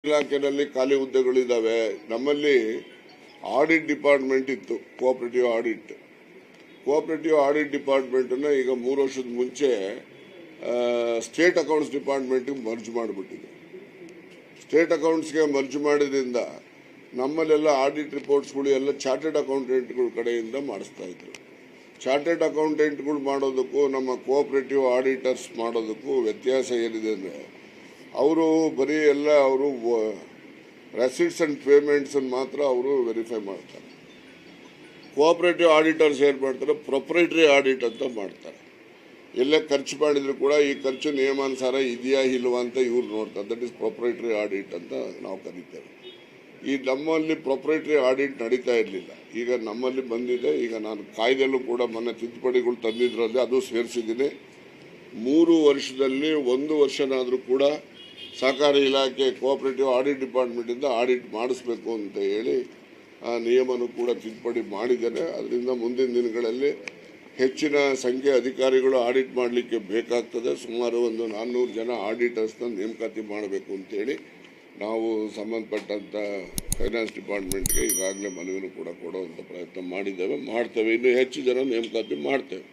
ಇಲಾಖೆಯಲ್ಲಿ ಖಾಲಿ ಹುದ್ದೆಗಳಿದ್ದಾವೆ. ನಮ್ಮಲ್ಲಿ ಆಡಿಟ್ ಡಿಪಾರ್ಟ್ಮೆಂಟ್ ಇತ್ತು, ಕೋಆಪರೇಟಿವ್ ಆಡಿಟ್ ಡಿಪಾರ್ಟ್ಮೆಂಟ್ ಈಗ 3 ವರ್ಷದ ಮುಂಚೆ ಸ್ಟೇಟ್ ಅಕೌಂಟ್ಸ್ ಡಿಪಾರ್ಟ್ಮೆಂಟ್ ಮರ್ಜ್ ಮಾಡಿಬಿಟ್ಟಿದೆ. ಸ್ಟೇಟ್ ಅಕೌಂಟ್ಸ್ಗೆ ಮರ್ಜ್ ಮಾಡಿದ್ರಿಂದ ನಮ್ಮಲ್ಲೆಲ್ಲ ಆಡಿಟ್ ರಿಪೋರ್ಟ್ಸ್ಗಳು ಎಲ್ಲ ಚಾರ್ಟೆಡ್ ಅಕೌಂಟೆಂಟ್ಗಳ ಕಡೆಯಿಂದ ಮಾಡಿಸ್ತಾ ಇದ್ರು. ಚಾರ್ಟೆಡ್ ಅಕೌಂಟೆಂಟ್ಗಳು ಮಾಡೋದಕ್ಕೂ ನಮ್ಮ ಕೋಆಪರೇಟಿವ್ ಆಡಿಟರ್ಸ್ ಮಾಡೋದಕ್ಕೂ ವ್ಯತ್ಯಾಸ ಏನಿದೆ ಅಂದರೆ, ಅವರು ಬರೀ ಎಲ್ಲ ಅವರು ರೆಸಿಟ್ಸ್ ಅಂಡ್ ಪೇಮೆಂಟ್ಸ್ ಮಾತ್ರ ಅವರು ವೆರಿಫೈ ಮಾಡ್ತಾರೆ. ಕೋಆಪರೇಟಿವ್ ಆಡಿಟರ್ಸ್ ಏನು ಮಾಡ್ತಾರೆ, ಪ್ರೊಪ್ರೈಟರಿ ಆಡಿಟ್ ಅಂತ ಮಾಡ್ತಾರೆ. ಎಲ್ಲೇ ಖರ್ಚು ಮಾಡಿದ್ರು ಕೂಡ ಈ ಖರ್ಚು ನಿಯಮಾನುಸಾರ ಇದೆಯಾ ಇಲ್ವಾ ಅಂತ ಇವ್ರು ನೋಡ್ತಾರೆ. ದಟ್ ಈಸ್ ಪ್ರೊಪ್ರೈಟರಿ ಆಡಿಟ್ ಅಂತ ನಾವು ಕರೀತೇವೆ. ಈ ನಮ್ಮಲ್ಲಿ ಪ್ರೊಪ್ರೈಟರಿ ಆಡಿಟ್ ನಡೀತಾ ಇರಲಿಲ್ಲ. ಈಗ ನಮ್ಮಲ್ಲಿ ಬಂದಿದೆ. ಈಗ ನಾನು ಕಾಯ್ದೆಲ್ಲೂ ಕೂಡ ಮೊನ್ನೆ ತಿದ್ದುಪಡಿಗಳು ತಂದಿದ್ರಲ್ಲಿ ಅದು ಸೇರಿಸಿದ್ದೀನಿ. 3 ವರ್ಷದಲ್ಲಿ 1 ವರ್ಷನಾದರೂ ಕೂಡ ಸಹಕಾರಿ ಇಲಾಖೆ ಕೋಆಪರೇಟಿವ್ ಆಡಿಟ್ ಡಿಪಾರ್ಟ್ಮೆಂಟಿಂದ ಆಡಿಟ್ ಮಾಡಿಸ್ಬೇಕು ಅಂತ ಹೇಳಿ ಆ ನಿಯಮನೂ ಕೂಡ ತಿದ್ದುಪಡಿ ಮಾಡಿದ್ದೇನೆ. ಅದರಿಂದ ಮುಂದಿನ ದಿನಗಳಲ್ಲಿ ಹೆಚ್ಚಿನ ಸಂಖ್ಯೆ ಅಧಿಕಾರಿಗಳು ಆಡಿಟ್ ಮಾಡಲಿಕ್ಕೆ ಬೇಕಾಗ್ತದೆ. ಸುಮಾರು ಒಂದು 400 ಜನ ಆಡಿಟರ್ಸ್ನ ನೇಮಕಾತಿ ಮಾಡಬೇಕು ಅಂತೇಳಿ ನಾವು ಸಂಬಂಧಪಟ್ಟಂಥ ಫೈನಾನ್ಸ್ ಡಿಪಾರ್ಟ್ಮೆಂಟ್ಗೆ ಈಗಾಗಲೇ ಮನವಿನೂ ಕೂಡ ಕೊಡುವಂಥ ಪ್ರಯತ್ನ ಮಾಡ್ತೇವೆ. ಇನ್ನೂ ಹೆಚ್ಚು ಜನ ನೇಮಕಾತಿ ಮಾಡ್ತೇವೆ.